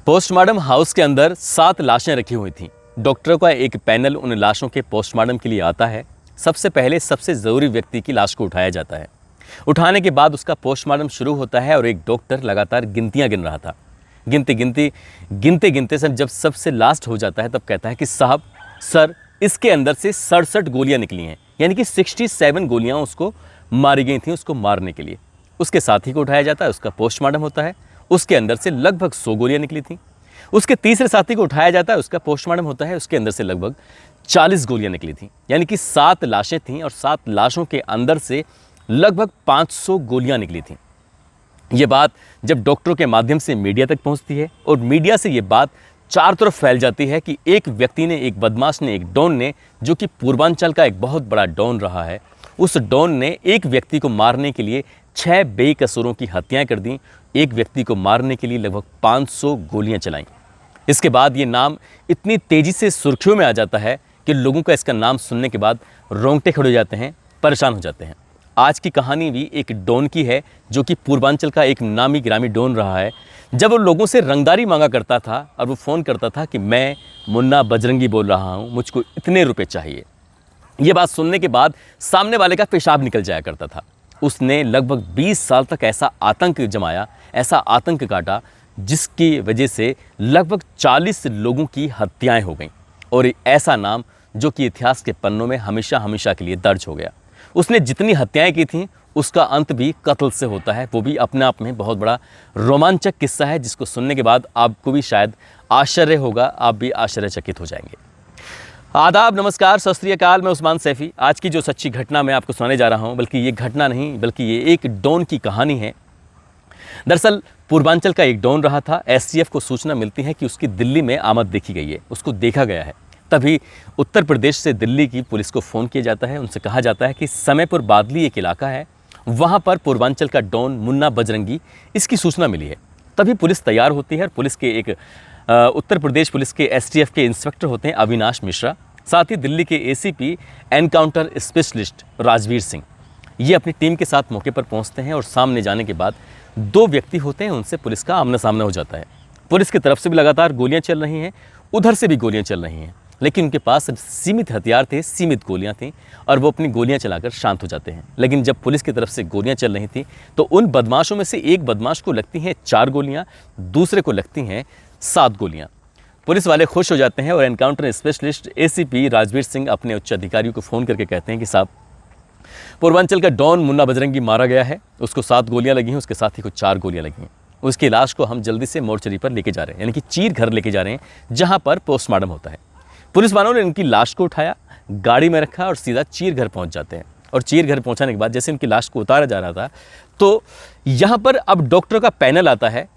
Postmortem house के अंदर 7 लाशें रखी हुई थीं। डॉक्टरों का एक पैनल उन लाशों के पोस्टमार्टम के लिए आता है। सबसे पहले सबसे ज़रूरी व्यक्ति की लाश को उठाया जाता है। उठाने के बाद उसका पोस्टमार्टम शुरू होता है और एक डॉक्टर लगातार गिनतियाँ गिन रहा था। गिनते गिनते सर जब सबसे लास्ट हो जाता है तब कहता है कि साहब सर इसके अंदर से 67 गोलियाँ निकली हैं, यानी कि 67 गोलियाँ उसको मारी गई थी उसको मारने के लिए। उसके साथी को उठाया जाता है, उसका पोस्टमार्टम होता है, उसके अंदर से लगभग 100 गोलियां निकली थी। उसके तीसरे साथी को उठाया जाता है, उसका पोस्टमार्टम होता है, उसके अंदर से लगभग 40 गोलियां निकली थी। यानी कि 7 लाशें थीं और 7 लाशों के अंदर से लगभग 500 गोलियां निकली थीं। ये बात जब डॉक्टरों के माध्यम से मीडिया तक पहुंचती है और मीडिया से ये बात चारों तरफ फैल जाती है कि एक व्यक्ति ने, एक बदमाश ने, एक डॉन ने, जो कि पूर्वांचल का एक बहुत बड़ा डॉन रहा है, उस डॉन ने एक व्यक्ति को मारने के लिए 6 बेकसूरों की हत्याएं कर दी। एक व्यक्ति को मारने के लिए लगभग 500 गोलियां चलाईं। इसके बाद ये नाम इतनी तेज़ी से सुर्खियों में आ जाता है कि लोगों का इसका नाम सुनने के बाद रोंगटे खड़े हो जाते हैं, परेशान हो जाते हैं। आज की कहानी भी एक डॉन की है जो कि पूर्वांचल का एक नामी गिरामी डॉन रहा है। जब वो लोगों से रंगदारी मांगा करता था और वो फ़ोन करता था कि मैं मुन्ना बजरंगी बोल रहा हूँ, मुझको इतने रुपये चाहिए। ये बात सुनने के बाद सामने वाले का पेशाब निकल जाया करता था। उसने लगभग 20 साल तक ऐसा आतंक जमाया, ऐसा आतंक काटा, जिसकी वजह से लगभग 40 लोगों की हत्याएं हो गईं और ऐसा नाम जो कि इतिहास के पन्नों में हमेशा हमेशा के लिए दर्ज हो गया। उसने जितनी हत्याएं की थीं उसका अंत भी कत्ल से होता है। वो भी अपने आप में बहुत बड़ा रोमांचक किस्सा है जिसको सुनने के बाद आपको भी शायद आश्चर्य होगा, आप भी आश्चर्यचकित हो जाएंगे। आदाब, नमस्कार, सत श्री अकाल। मैं उस्मान सैफ़ी। आज की जो सच्ची घटना मैं आपको सुनाने जा रहा हूँ, बल्कि ये घटना नहीं बल्कि ये एक डॉन की कहानी है। दरअसल पूर्वांचल का एक डॉन रहा था। एसटीएफ को सूचना मिलती है कि उसकी दिल्ली में आमद देखी गई है, उसको देखा गया है। तभी उत्तर प्रदेश से दिल्ली की पुलिस को फ़ोन किया जाता है। उनसे कहा जाता है कि समयपुर बादली एक इलाका है, वहाँ पर पूर्वांचल का डॉन मुन्ना बजरंगी, इसकी सूचना मिली है। तभी पुलिस तैयार होती है और पुलिस के एक उत्तर प्रदेश पुलिस के एसटीएफ के इंस्पेक्टर होते हैं अविनाश मिश्रा, साथ ही दिल्ली के ACP encounter specialist Rajveer Singh, ये अपनी टीम के साथ मौके पर पहुंचते हैं और सामने जाने के बाद 2 व्यक्ति होते हैं, उनसे पुलिस का आमना सामना हो जाता है। पुलिस की तरफ से भी लगातार गोलियां चल रही हैं, उधर से भी गोलियां चल रही हैं, लेकिन उनके पास सीमित हथियार थे, सीमित गोलियां थीं और वो अपनी गोलियां चलाकर शांत हो जाते हैं। लेकिन जब पुलिस की तरफ से गोलियां चल रही थी तो उन बदमाशों में से एक बदमाश को लगती हैं 4 गोलियां, दूसरे को लगती हैं 7 गोलियां। पुलिस वाले खुश हो जाते हैं और encounter specialist ACP Rajveer Singh अपने उच्च अधिकारियों को फ़ोन करके कहते हैं कि साहब पूर्वांचल का डॉन मुन्ना बजरंगी मारा गया है, उसको 7 गोलियां लगी हैं, उसके साथी को 4 गोलियां लगी हैं। उसकी लाश को हम जल्दी से मोर्चरी पर लेके जा रहे हैं, यानी कि चीर घर लेके जा रहे हैं जहाँ पर पोस्टमार्टम होता है। पुलिस वालों ने इनकी लाश को उठाया, गाड़ी में रखा और सीधा चीर घर पहुँच जाते हैं। और चीर घर पहुँचाने के बाद जैसे इनकी लाश को उतारा जा रहा था तो यहाँ पर अब डॉक्टरों का पैनल आता है।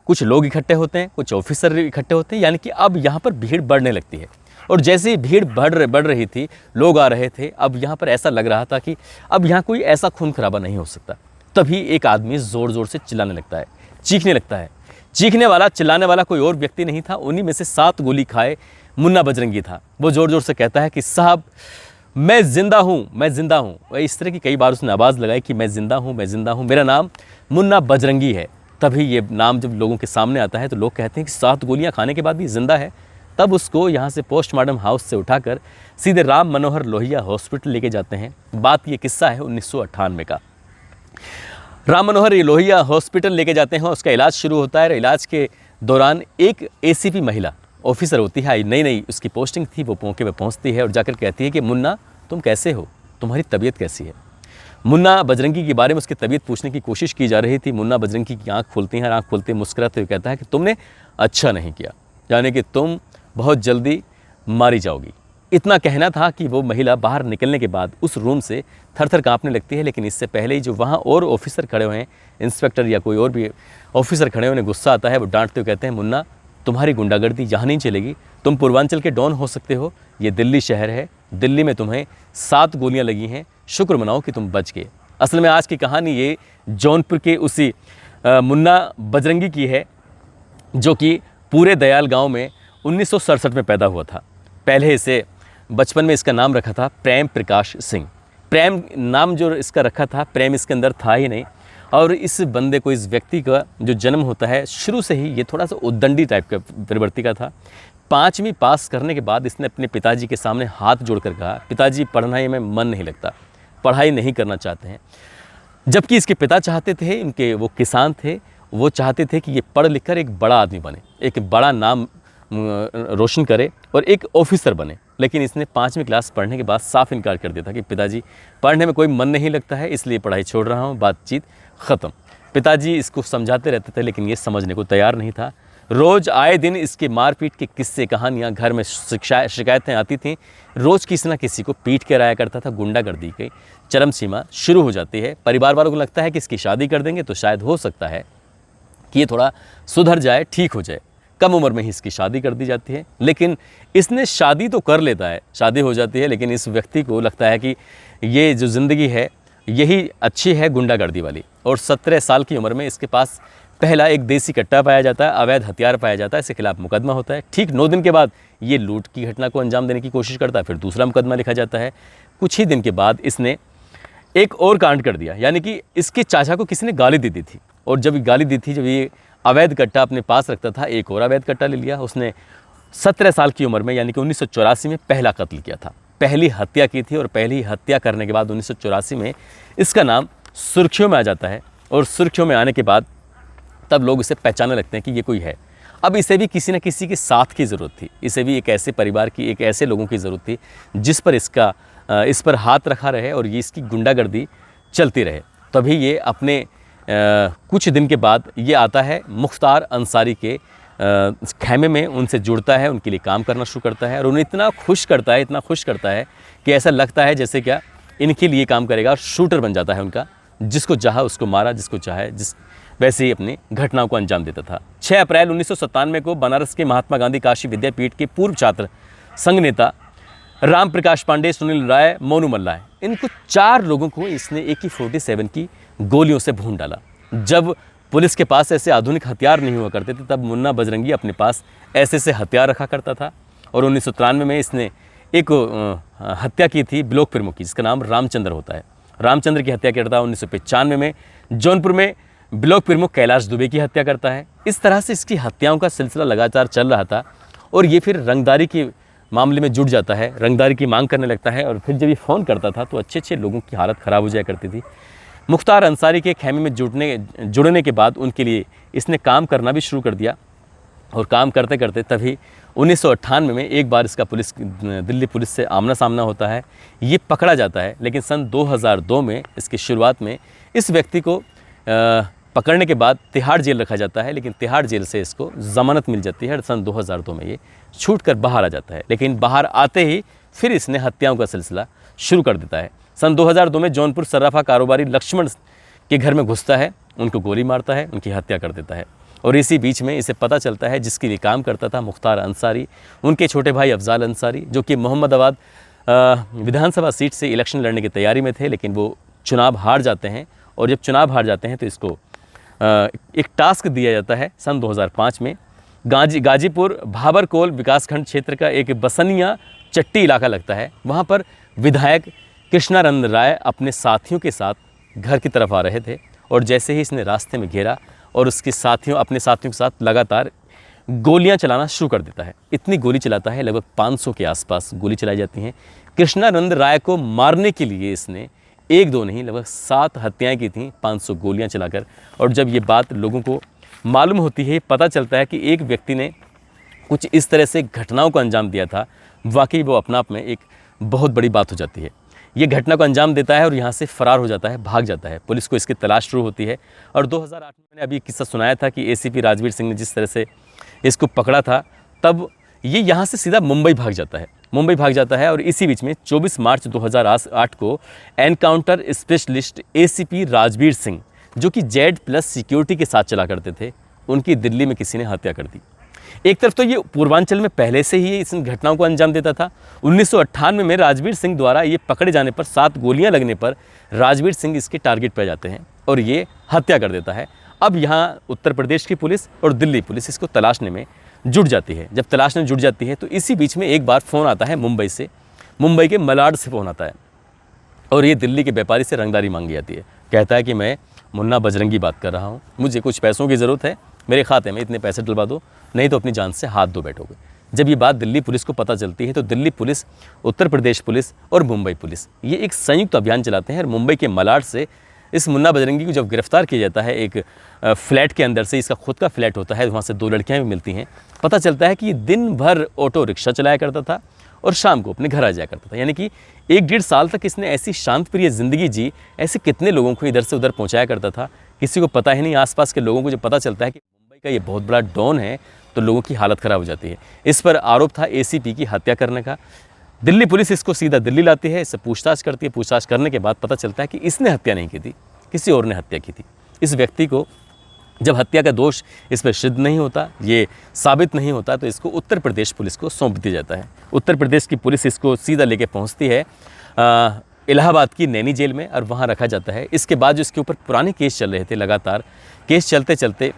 कुछ लोग इकट्ठे होते हैं, कुछ ऑफिसर इकट्ठे होते हैं, यानी कि अब यहाँ पर भीड़ बढ़ने लगती है। और जैसे ही भीड़ बढ़ रही थी, लोग आ रहे थे, अब यहाँ पर ऐसा लग रहा था कि अब यहाँ कोई ऐसा खून खराबा नहीं हो सकता। तभी एक आदमी ज़ोर ज़ोर से चिल्लाने लगता है, चीखने लगता है। चीखने वाला, चिल्लाने वाला कोई और व्यक्ति नहीं था, उन्हीं में से 7 गोली खाए मुन्ना बजरंगी था। वो ज़ोर ज़ोर से कहता है कि साहब मैं ज़िंदा हूँ, मैं ज़िंदा हूँ। वही इस तरह की कई बार उसने आवाज़ लगाई कि मैं ज़िंदा हूँ, मैं ज़िंदा हूँ, मेरा नाम मुन्ना बजरंगी है। तभी ये नाम जब लोगों के सामने आता है तो लोग कहते हैं कि 7 गोलियां खाने के बाद भी जिंदा है। तब उसको यहाँ से पोस्टमार्टम हाउस से उठाकर सीधे राम मनोहर लोहिया हॉस्पिटल लेके जाते हैं। बात ये किस्सा है 1998 का। राम मनोहर लोहिया हॉस्पिटल लेके जाते हैं, उसका इलाज शुरू होता है। इलाज के दौरान एक एसीपी महिला ऑफिसर होती है, नई उसकी पोस्टिंग थी, वो मौके पर पहुँचती है और जाकर कहती है कि मुन्ना तुम कैसे हो, तुम्हारी तबीयत कैसी है। मुन्ना बजरंगी के बारे में उसकी तबीयत पूछने की कोशिश की जा रही थी। मुन्ना बजरंगी की आंख खुलती है, आंख खुलते मुस्कुराते हुए कहता है कि तुमने अच्छा नहीं किया, यानी कि तुम बहुत जल्दी मारी जाओगी। इतना कहना था कि वो महिला बाहर निकलने के बाद उस रूम से थर-थर कांपने लगती है। लेकिन इससे पहले ही जो वहाँ और ऑफिसर खड़े हुए हैं, इंस्पेक्टर या कोई और भी ऑफिसर खड़े हुए, उन्हें गुस्सा आता है। वो डांटते हुए कहते हैं मुन्ना तुम्हारी गुंडागर्दी यहाँ नहीं चलेगी, तुम पूर्वांचल के डॉन हो सकते हो, ये दिल्ली शहर है, दिल्ली में तुम्हें 7 गोलियाँ लगी हैं, शुक्र मनाओ कि तुम बच गए। असल में आज की कहानी ये जौनपुर के उसी मुन्ना बजरंगी की है जो कि पूरे दयाल गांव में 1967 में पैदा हुआ था। पहले इसे बचपन में इसका नाम रखा था प्रेम प्रकाश सिंह। प्रेम नाम जो इसका रखा था, प्रेम इसके अंदर था ही नहीं। और इस बंदे को, इस व्यक्ति का जो जन्म होता है, शुरू से ही ये थोड़ा सा उद्दंडी टाइप का प्रवृत्ति का था। 5वीं पास करने के बाद इसने अपने पिताजी के सामने हाथ जोड़कर कहा, पिताजी पढ़ाई में मन नहीं लगता, पढ़ाई नहीं करना चाहते हैं। जबकि इसके पिता चाहते थे, इनके वो किसान थे, वो चाहते थे कि ये पढ़ लिख कर एक बड़ा आदमी बने, एक बड़ा नाम रोशन करे और एक ऑफिसर बने। लेकिन इसने 5वीं क्लास पढ़ने के बाद साफ इनकार कर दिया था कि पिताजी पढ़ने में कोई मन नहीं लगता है, इसलिए पढ़ाई छोड़ रहा हूँ, बातचीत ख़त्म। पिताजी इसको समझाते रहते थे, लेकिन ये समझने को तैयार नहीं था। रोज़ आए दिन इसके मारपीट के किस्से, कहानियाँ घर में शिकायतें आती थीं। रोज़ किसी न किसी को पीट के आया करता था। गुंडागर्दी की चरम सीमा शुरू हो जाती है। परिवार वालों को लगता है कि इसकी शादी कर देंगे तो शायद हो सकता है कि ये थोड़ा सुधर जाए, ठीक हो जाए। कम उम्र में ही इसकी शादी कर दी जाती है। लेकिन इसने शादी तो कर लेता है, शादी हो जाती है, लेकिन इस व्यक्ति को लगता है कि ये जो ज़िंदगी है यही अच्छी है, गुंडागर्दी वाली। और 17 साल की उम्र में इसके पास पहला एक देसी कट्टा पाया जाता है, अवैध हथियार पाया जाता है, इसके खिलाफ मुकदमा होता है। ठीक 9 दिन के बाद ये लूट की घटना को अंजाम देने की कोशिश करता है, फिर दूसरा मुकदमा लिखा जाता है। कुछ ही दिन के बाद इसने एक और कांड कर दिया, यानी कि इसके चाचा को किसी ने गाली दे दी थी, और जब गाली दी थी, जब ये अवैध कट्टा अपने पास रखता था, एक और अवैध कट्टा ले लिया उसने। 17 साल की उम्र में, यानी कि 1984 में पहला कत्ल किया था, पहली हत्या की थी। और पहली हत्या करने के बाद 1984 में इसका नाम सुर्खियों में आ जाता है। और सुर्खियों में आने के बाद तब लोग इसे पहचानने लगते हैं कि ये कोई है। अब इसे भी किसी न किसी के साथ की ज़रूरत थी, इसे भी एक ऐसे परिवार की, एक ऐसे लोगों की ज़रूरत थी जिस पर इस पर हाथ रखा रहे और ये इसकी गुंडागर्दी चलती रहे। तभी ये अपने कुछ दिन के बाद ये आता है मुख्तार अंसारी के खेमे में, उनसे जुड़ता है, उनके लिए काम करना शुरू करता है और उन्हें इतना खुश करता है कि ऐसा लगता है जैसे क्या इनके लिए काम करेगा, और शूटर बन जाता है उनका। जिसको चाहा उसको मारा, जिसको चाहे वैसे ही अपनी घटनाओं को अंजाम देता था। 6 अप्रैल 1997 को बनारस के महात्मा गांधी काशी विद्यापीठ के पूर्व छात्र संघ नेता राम प्रकाश पांडे, सुनील राय, मोनू मल्लाह, इनको 4 लोगों को इसने AK-47 की गोलियों से भून डाला। जब पुलिस के पास ऐसे आधुनिक हथियार नहीं हुआ करते थे, तब मुन्ना बजरंगी अपने पास ऐसे हथियार रखा करता था। और 1993 में इसने एक हत्या की थी ब्लॉक प्रमुख की, जिसका नाम रामचंद्र होता है। रामचंद्र की हत्या करता है। 1995 में जौनपुर में ब्लॉक प्रमुख कैलाश दुबे की हत्या करता है। इस तरह से इसकी हत्याओं का सिलसिला लगातार चल रहा था। और ये फिर रंगदारी के मामले में जुट जाता है, रंगदारी की मांग करने लगता है। और फिर जब ये फ़ोन करता था तो अच्छे लोगों की हालत ख़राब हो जाया करती थी। मुख्तार अंसारी के खेमे में जुड़ने के बाद उनके लिए इसने काम करना भी शुरू कर दिया। और काम करते करते तभी 1998 में एक बार इसका दिल्ली पुलिस से आमना सामना होता है। ये पकड़ा जाता है। लेकिन सन 2002 में, इसकी शुरुआत में, इस व्यक्ति को पकड़ने के बाद तिहाड़ जेल रखा जाता है। लेकिन तिहाड़ जेल से इसको ज़मानत मिल जाती है। सन 2002 में ये छूट कर बाहर आ जाता है। लेकिन बाहर आते ही फिर इसने हत्याओं का सिलसिला शुरू कर देता है। सन 2002 में जौनपुर सर्राफा कारोबारी लक्ष्मण के घर में घुसता है, उनको गोली मारता है, उनकी हत्या कर देता है। और इसी बीच में इसे पता चलता है जिसके लिए काम करता था मुख्तार अंसारी, उनके छोटे भाई अफजाल अंसारी, जो कि मोहम्मदाबाद विधानसभा सीट से इलेक्शन लड़ने की तैयारी में थे, लेकिन वो चुनाव हार जाते हैं। और जब चुनाव हार जाते हैं तो इसको एक टास्क दिया जाता है सन 2005 में। गाजीपुर भाबरकोल विकासखंड क्षेत्र का एक बसनिया चट्टी इलाका लगता है। वहाँ पर विधायक कृष्णानंद राय अपने साथियों के साथ घर की तरफ आ रहे थे। और जैसे ही इसने रास्ते में घेरा और अपने साथियों के साथ लगातार गोलियां चलाना शुरू कर देता है। इतनी गोली चलाता है, लगभग 500 के आसपास गोली चलाई जाती हैं। कृष्णानंद राय को मारने के लिए इसने 1-2 नहीं, लगभग 7 हत्याएं की थीं 500 गोलियां चलाकर। और जब ये बात लोगों को मालूम होती है, पता चलता है कि एक व्यक्ति ने कुछ इस तरह से घटनाओं को अंजाम दिया था, वाकई वो अपना आप में एक बहुत बड़ी बात हो जाती है। ये घटना को अंजाम देता है और यहाँ से फरार हो जाता है, भाग जाता है। पुलिस को इसकी तलाश शुरू होती है। और 2008 में मैंने अभी किस्सा सुनाया था कि ACP राजवीर सिंह ने जिस तरह से इसको पकड़ा था, तब ये यहाँ से सीधा मुंबई भाग जाता है। और इसी बीच में 24 मार्च 2008 को encounter specialist ACP Rajveer Singh, जो कि Z+ सिक्योरिटी के साथ चला करते थे, उनकी दिल्ली में किसी ने हत्या कर दी। एक तरफ तो ये पूर्वांचल में पहले से ही इन घटनाओं को अंजाम देता था। 1998 में राजवीर सिंह द्वारा ये पकड़े जाने पर, 7 गोलियां लगने पर राजवीर सिंह इसके टारगेट पर जाते हैं और ये हत्या कर देता है। अब यहाँ उत्तर प्रदेश की पुलिस और दिल्ली पुलिस इसको तलाशने में जुट जाती है। जब तलाशने जुट जाती है तो इसी बीच में एक बार फ़ोन आता है मुंबई के मलाड से फ़ोन आता है और ये दिल्ली के व्यापारी से रंगदारी मांगी जाती है। कहता है कि मैं मुन्ना बजरंगी बात कर रहा हूँ। मुझे कुछ पैसों की ज़रूरत है, मेरे खाते में इतने पैसे डलवा दो, नहीं तो अपनी जान से हाथ धो बैठोगे। जब ये बात दिल्ली पुलिस को पता चलती है तो दिल्ली पुलिस, उत्तर प्रदेश पुलिस और मुंबई पुलिस ये एक संयुक्त अभियान चलाते हैं और मुंबई के मलाड से इस मुन्ना बजरंगी को जब गिरफ्तार किया जाता है, एक फ्लैट के अंदर से, इसका खुद का फ्लैट होता है, वहाँ से 2 लड़कियाँ भी मिलती हैं। पता चलता है कि ये दिन भर ऑटो रिक्शा चलाया करता था और शाम को अपने घर आ जाया करता था। यानी कि 1-1.5 साल तक इसने ऐसी शांत प्रिय ज़िंदगी जी, ऐसे कितने लोगों को इधर से उधर पहुँचाया करता था, किसी को पता ही नहीं। आसपास के लोगों को जब पता चलता है कि मुंबई का ये बहुत बड़ा डॉन है तो लोगों की हालत ख़राब हो जाती है। इस पर आरोप था एसीपी की हत्या करने का। दिल्ली पुलिस इसको सीधा दिल्ली लाती है, इससे पूछताछ करती है। पूछताछ करने के बाद पता चलता है कि इसने हत्या नहीं की थी, किसी और ने हत्या की थी। इस व्यक्ति को जब हत्या का दोष इस पर सिद्ध नहीं होता, ये साबित नहीं होता, तो इसको उत्तर प्रदेश पुलिस को सौंप दिया जाता है। उत्तर प्रदेश की पुलिस इसको सीधा लेके पहुंचती है इलाहाबाद की नैनी जेल में और वहां रखा जाता है। इसके बाद जो इसके ऊपर पुराने केस चल रहे थे, लगातार केस चलते चलते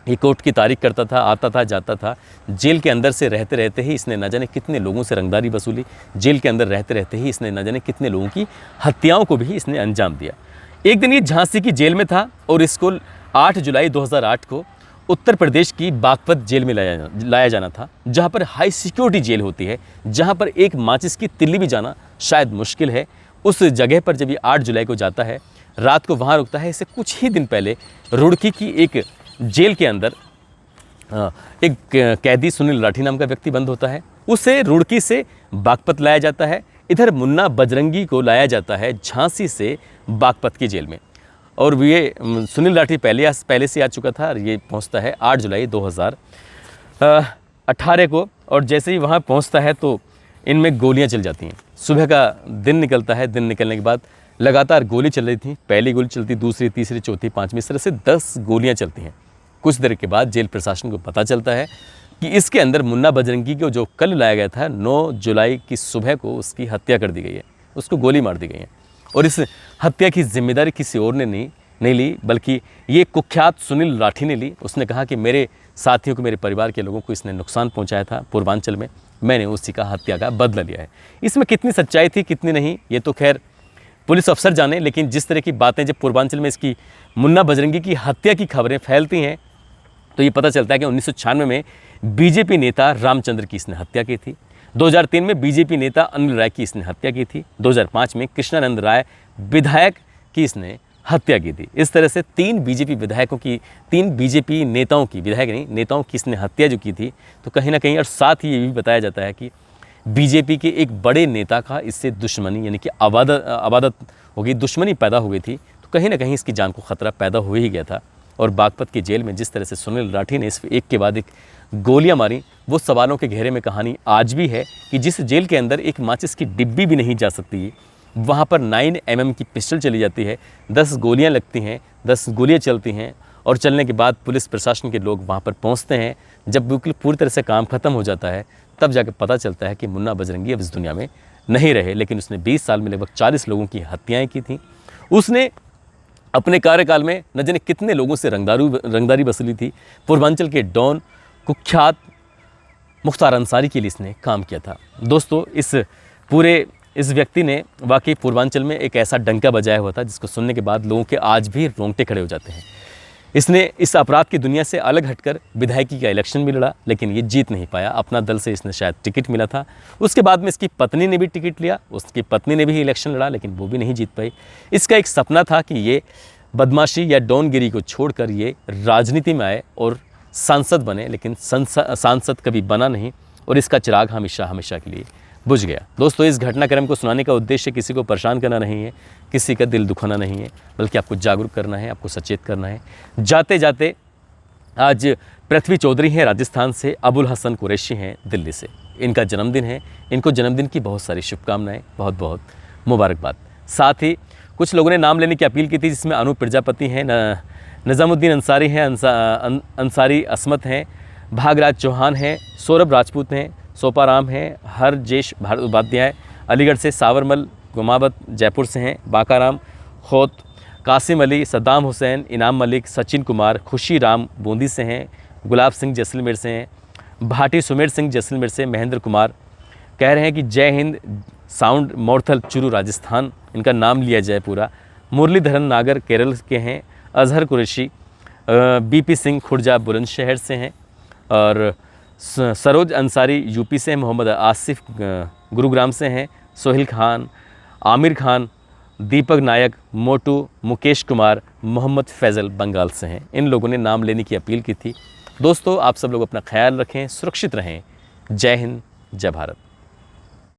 ये कोर्ट की तारीख करता था, आता था, जाता था। जेल के अंदर से रहते रहते ही इसने न जाने कितने लोगों से रंगदारी वसूली। जेल के अंदर रहते रहते ही इसने न जाने कितने लोगों की हत्याओं को भी इसने अंजाम दिया। एक दिन ये झांसी की जेल में था और इसको 8 जुलाई 2008 को उत्तर प्रदेश की बागपत जेल में लाया जाना था, जहाँ पर हाई सिक्योरिटी जेल होती है, जहाँ पर एक माचिस की तिल्ली भी जाना शायद मुश्किल है। उस जगह पर जब ये 8 जुलाई को जाता है, रात को वहाँ रुकता है। इससे कुछ ही दिन पहले रुड़की की एक जेल के अंदर एक कैदी सुनील राठी नाम का व्यक्ति बंद होता है। उसे रुड़की से बागपत लाया जाता है। इधर मुन्ना बजरंगी को लाया जाता है झांसी से बागपत की जेल में। और ये सुनील राठी पहले से आ चुका था और ये पहुंचता है 8 जुलाई 2018 को। और जैसे ही वहाँ पहुंचता है तो इनमें गोलियां चल जाती हैं। सुबह का दिन निकलता है। दिन निकलने के बाद लगातार गोली चल रही थी। पहली गोली चलती, दूसरी, तीसरी, चौथी, पाँचवीं, इस तरह से 10 गोलियां चलती हैं। कुछ देर के बाद जेल प्रशासन को पता चलता है कि इसके अंदर मुन्ना बजरंगी को जो कल लाया गया था 9 जुलाई की सुबह को उसकी हत्या कर दी गई है, उसको गोली मार दी गई है। और इस हत्या की जिम्मेदारी किसी और ने नहीं ली, बल्कि ये कुख्यात सुनील राठी ने ली। उसने कहा कि मेरे साथियों को, मेरे परिवार के लोगों को इसने नुकसान पहुंचाया था पूर्वांचल में, मैंने उसी का हत्या का बदला लिया है। इसमें कितनी सच्चाई थी, कितनी नहीं, ये तो खैर पुलिस अफसर जाने। लेकिन जिस तरह की बातें जब पूर्वांचल में इसकी मुन्ना बजरंगी की हत्या की खबरें फैलती हैं तो ये पता चलता है कि 1996 में बीजेपी नेता रामचंद्र की इसने हत्या की थी। 2003 में बीजेपी नेता अनिल राय की इसने हत्या की थी। 2005 में कृष्णानंद राय विधायक की इसने हत्या की थी। इस तरह से 3 बीजेपी विधायकों की, 3 बीजेपी नेताओं की, विधायक नहीं, नेताओं की इसने हत्या जो की थी। तो कहीं ना कहीं, और साथ ही ये भी बताया जाता है कि बीजेपी के एक बड़े नेता का इससे दुश्मनी, यानी कि आबादत हो गई, दुश्मनी पैदा हो गई थी। तो कहीं ना कहीं इसकी जान को खतरा पैदा हो ही गया था। और बागपत की जेल में जिस तरह से सुनील राठी ने इस एक के बाद एक गोलियां मारी, वो सवालों के घेरे में कहानी आज भी है कि जिस जेल के अंदर एक माचिस की डिब्बी भी नहीं जा सकती, वहाँ पर 9mm की पिस्टल चली जाती है, 10 गोलियां लगती हैं, 10 गोलियां चलती हैं। और चलने के बाद पुलिस प्रशासन के लोग वहाँ पर पहुँचते हैं। जब बिल्कुल पूरी तरह से काम ख़त्म हो जाता है, तब जाकर पता चलता है कि मुन्ना बजरंगी अब इस दुनिया में नहीं रहे। लेकिन उसने 20 साल में लगभग 40 लोगों की हत्याएँ की थी। उसने अपने कार्यकाल में न जाने कितने लोगों से रंगदारी वसूली थी। पूर्वांचल के डॉन कुख्यात मुख्तार अंसारी के लिए इसने काम किया था। दोस्तों, इस व्यक्ति ने वाकई पूर्वांचल में एक ऐसा डंका बजाया हुआ था जिसको सुनने के बाद लोगों के आज भी रोंगटे खड़े हो जाते हैं। इसने इस अपराध की दुनिया से अलग हटकर विधायकी का इलेक्शन भी लड़ा, लेकिन ये जीत नहीं पाया। अपना दल से इसने शायद टिकट मिला था। उसके बाद में इसकी पत्नी ने भी टिकट लिया, उसकी पत्नी ने भी इलेक्शन लड़ा, लेकिन वो भी नहीं जीत पाई। इसका एक सपना था कि ये बदमाशी या डॉनगिरी को छोड़कर ये राजनीति में आए और सांसद बने, लेकिन सांसद कभी बना नहीं और इसका चिराग हमेशा के लिए बुझ गया। दोस्तों, इस घटनाक्रम को सुनाने का उद्देश्य किसी को परेशान करना नहीं है, किसी का दिल दुखाना नहीं है, बल्कि आपको जागरूक करना है, आपको सचेत करना है। जाते जाते आज पृथ्वी चौधरी हैं राजस्थान से, अबुल हसन कुरैशी हैं दिल्ली से। इनका जन्मदिन है। इनको जन्मदिन की बहुत सारी शुभकामनाएं, बहुत बहुत मुबारकबाद। साथ ही कुछ लोगों ने नाम लेने की अपील की थी, जिसमें अनूप प्रजापति हैं, निज़ामुद्दीन अंसारी हैं, अंसारी असमत हैं, भागराज चौहान हैं, सौरभ राजपूत हैं, सोपाराम हैं, हरजेश उपाध्याय अलीगढ़ से, सावरमल गुमावत जयपुर से हैं, बाकाराम खोत, कासिम अली, सद्दाम हुसैन, इनाम मलिक, सचिन कुमार, खुशी राम बूंदी से हैं, गुलाब सिंह जैसलमेर से हैं, भाटी सुमेर सिंह जैसलमेर से, महेंद्र कुमार कह रहे हैं कि जय हिंद साउंड मोरथल चुरू राजस्थान, इनका नाम लिया जाए पूरा। मुरलीधरन नागर केरल के हैं, अजहर कुरैशी बीपी सिंह खुर्जा बुलंदशहर से हैं, और सरोज अंसारी यूपी से हैं, मोहम्मद आसिफ गुरुग्राम से हैं, सोहेल खान, आमिर खान, दीपक नायक, मोटू, मुकेश कुमार, मोहम्मद फैज़ल बंगाल से हैं। इन लोगों ने नाम लेने की अपील की थी। दोस्तों, आप सब लोग अपना ख्याल रखें, सुरक्षित रहें। जय हिंद, जय भारत।